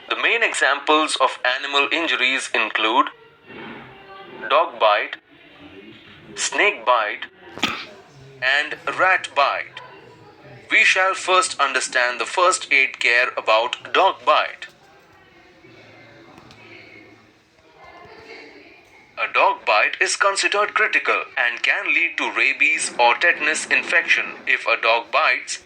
The main examples of animal injuries include dog bite, snake bite, and rat bite. We shall first understand the first aid care about dog bite. A dog bite is considered critical and can lead to rabies or tetanus infection. If a dog bites,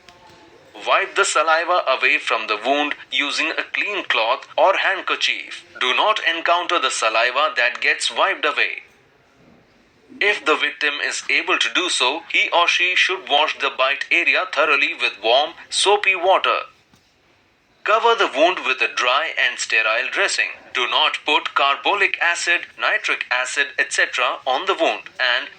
wipe the saliva away from the wound using a clean cloth or handkerchief. Do not encounter the saliva that gets wiped away. If the victim is able to do so, he or she should wash the bite area thoroughly with warm, soapy water. Cover the wound with a dry and sterile dressing. Do not put carbolic acid, nitric acid, etc. on the wound, and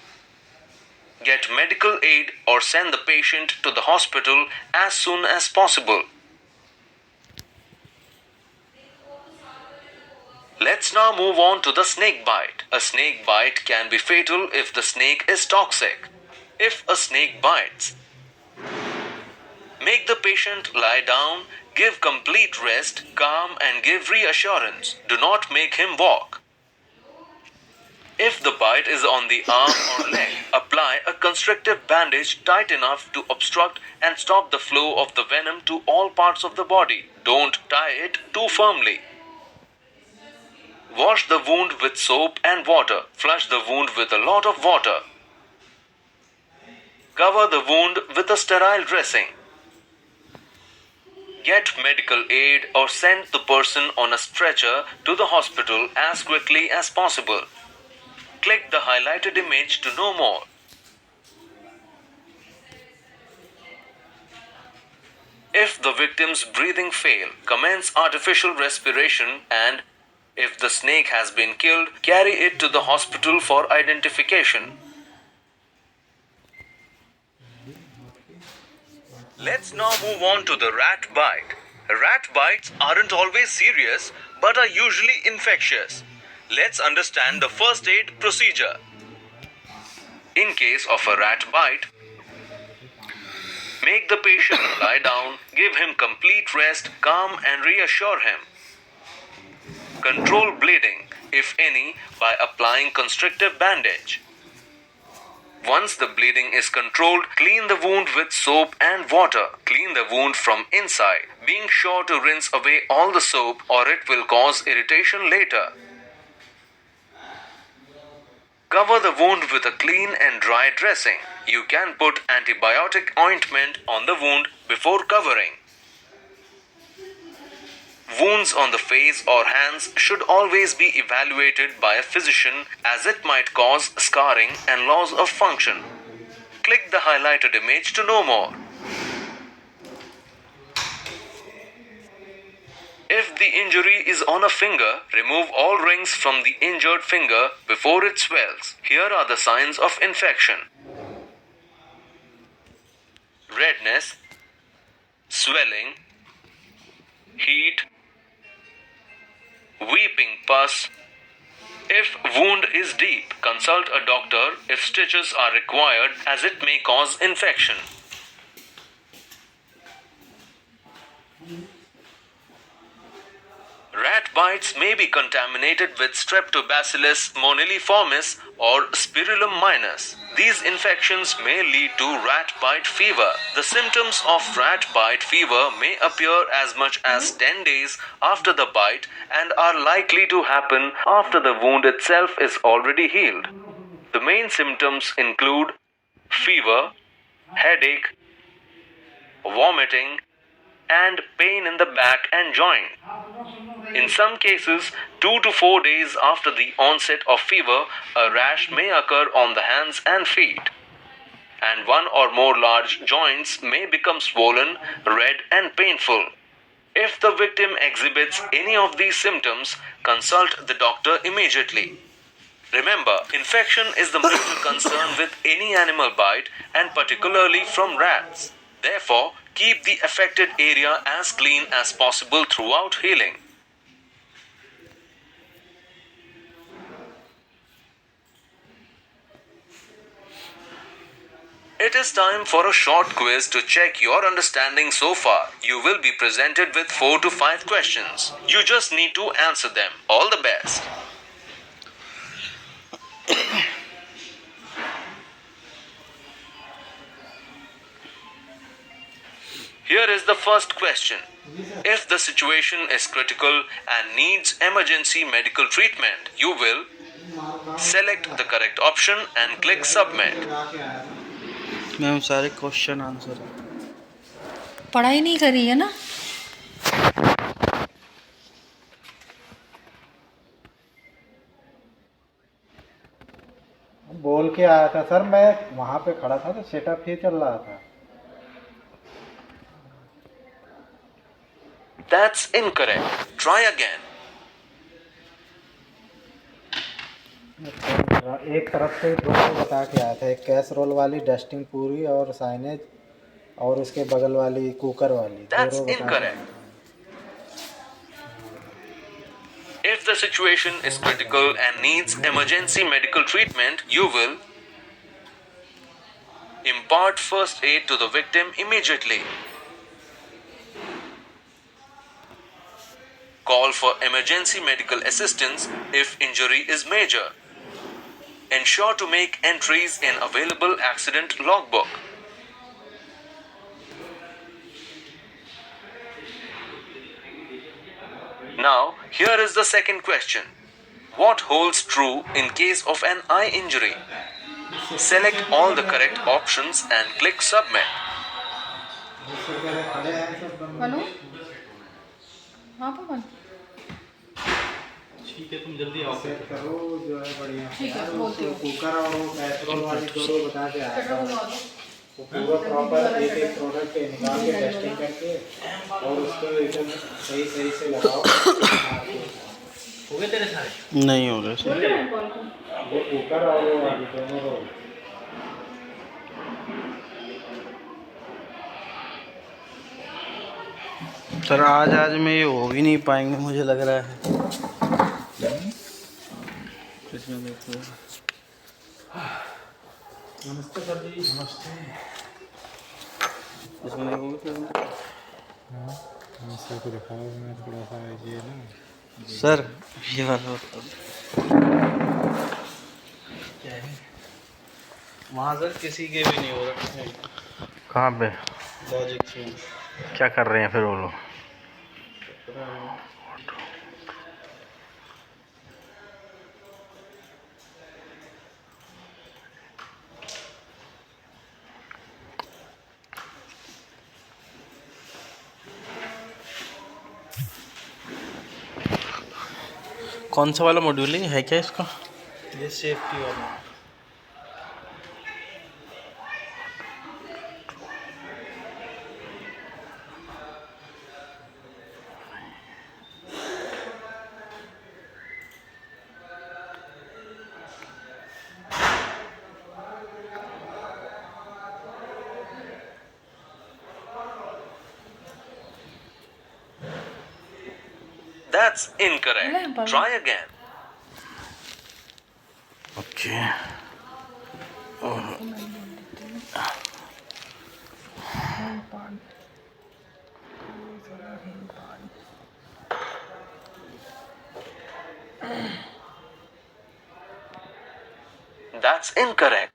get medical aid or send the patient to the hospital as soon as possible. Let's now move on to the snake bite. A snake bite can be fatal if the snake is toxic. If a snake bites, make the patient lie down, give complete rest, calm and give reassurance. Do not make him walk. If the bite is on the arm or leg, apply a constrictive bandage tight enough to obstruct and stop the flow of the venom to all parts of the body. Don't tie it too firmly. Wash the wound with soap and water. Flush the wound with a lot of water. Cover the wound with a sterile dressing. Get medical aid or send the person on a stretcher to the hospital as quickly as possible. Click the highlighted image to know more. If the victim's breathing fail, commence artificial respiration, and if the snake has been killed, carry it to the hospital for identification. Let's now move on to the rat bite. Rat bites aren't always serious but are usually infectious. Let's understand the first aid procedure. In case of a rat bite, make the patient lie down, give him complete rest, calm and reassure him. Control bleeding, if any, by applying constrictive bandage. Once the bleeding is controlled, clean the wound with soap and water. Clean the wound from inside, being sure to rinse away all the soap or it will cause irritation later. Cover the wound with a clean and dry dressing. You can put antibiotic ointment on the wound before covering. Wounds on the face or hands should always be evaluated by a physician as it might cause scarring and loss of function. Click the highlighted image to know more. If the injury is on a finger, remove all rings from the injured finger before it swells. Here are the signs of infection: redness, swelling, heat, weeping pus. If wound is deep, consult a doctor if stitches are required as it may cause infection. Rat bites may be contaminated with Streptobacillus moniliformis or Spirillum minus. These infections may lead to rat bite fever. The symptoms of rat bite fever may appear as much as 10 days after the bite and are likely to happen after the wound itself is already healed. The main symptoms include fever, headache, vomiting, and pain in the back and joint. In some cases, 2 to 4 days after the onset of fever, a rash may occur on the hands and feet, and one or more large joints may become swollen, red, and painful. If the victim exhibits any of these symptoms, consult the doctor immediately. Remember, infection is the major concern with any animal bite, and particularly from rats. Therefore, keep the affected area as clean as possible throughout healing. It is time for a short quiz to check your understanding so far. You will be presented with 4 to 5 questions. You just need to answer them. All the best. Here is the first question. If the situation is critical and needs emergency medical treatment, you will select the correct option and click submit. Ma'am सारे question answer पढ़ाई नहीं करी है ना। बोल के आया था सर, मैं वहाँ पे खड़ा था तो सेटअप ही चल रहा था। That's incorrect. Try again. एक तरफ से दोनों बता के आया था, एक कैसरोल वाली डस्टिंग पूरी और साइनेज, और उसके बगल वाली कुकर वाली। That's incorrect. If the situation is critical and needs emergency medical treatment, you will impart first aid to the victim immediately. Call for emergency medical assistance if injury is major. Ensure to make entries in available accident logbook. Now, here is the second question. What holds true in case of an eye injury? Select all the correct options and click submit. Hello, हाँ पवन, ठीक है तुम जल्दी आओ set करो जो है बढ़िया। ठीक है, बोलती हूँ। कुकर और वो कैसरोल वाली दोनों बता के आया था। वो पूरा प्रॉपर एक एक प्रोडक्ट निकाल के टेस्टिंग करके और उसको एकदम सही सही से लगाओ। हो गए तेरे सारे? नहीं हो रहे सर। वो कुकर और वो वाली दोनों रोल। सर आज में ये हो भी नहीं पाएंगे मुझे लग रहा है। इसमें देखो। नमस्ते सर जी। नमस्ते। इसमें देखोगे हाँ, नमस्ते को दिखाओ, मैं थोड़ा सा ये ना सर ये वाला क्या है वहाँ सर किसी के भी नहीं हो रहा। कहाँ पे? लॉजिक से। क्या कर रहे हैं फिर वो लोग? कौन सा वाला मॉड्यूल है क्या इसका? ये सेफ्टी वाला। That's incorrect. Try again. Okay. That's incorrect.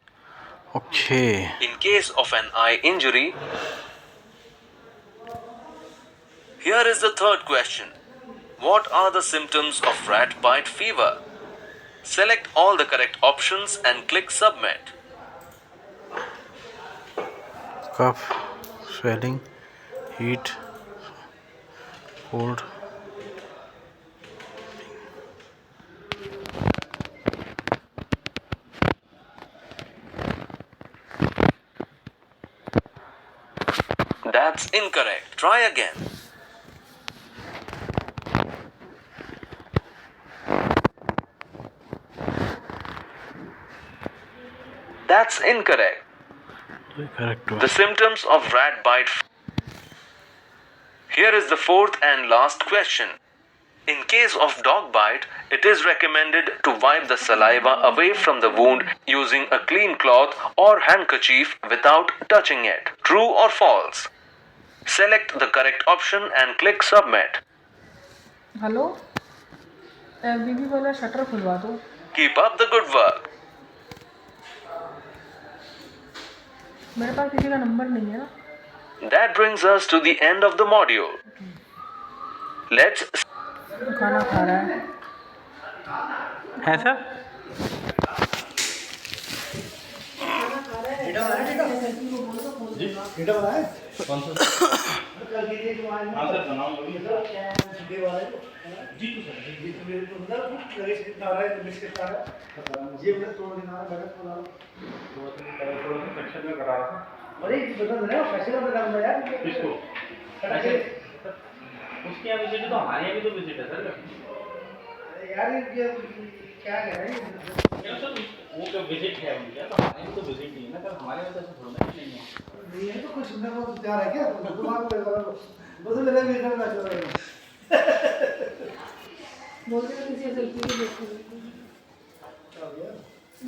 Okay. In case of an eye injury, here is the third question. What are the symptoms of rat bite fever? Select all the correct options and click submit. Cough, swelling, heat, cold. That's incorrect. Try again. That's incorrect. Correct. The symptoms of rat bite. Here is the fourth and last question. In case of dog bite, it is recommended to wipe the saliva away from the wound using a clean cloth or handkerchief without touching it. True or false? Select the correct option and click submit. Hello बीबी वाला shutter खुलवा दो Keep up the good work. मेरे पास किसी का number नहीं है ना That brings us to the end of the module. Let's खाना खा रहा है ऐसा उसकी यहाँ विजिट है तो हमारे यहाँ भी तो विजिट है सर यार ये क्या कह रहे हैं सर वो क्या विजिट है उनका तो हमारे यहाँ भी तो विजिट नहीं है ना सर हमारे यहाँ तो ऐसा थोड़ा ना नहीं है नहीं है तो कुछ सुनने को जा रहा है क्या दिमाग में लगा बस मेरा भी करना चाह रहा है बोलते हैं किसी सेल्फी भी देखो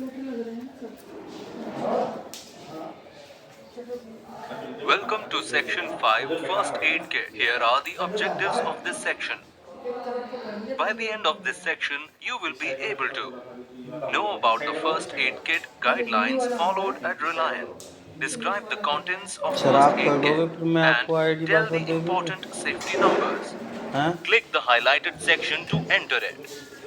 लग रहे हैं welcome to section 5 first aid kit. Here are the objectives of this section. By the end of this section, you will be able to know about the first aid kit guidelines followed at Reliant, describe the contents of first aid kit, and tell the important safety numbers. Click the highlighted section to enter it.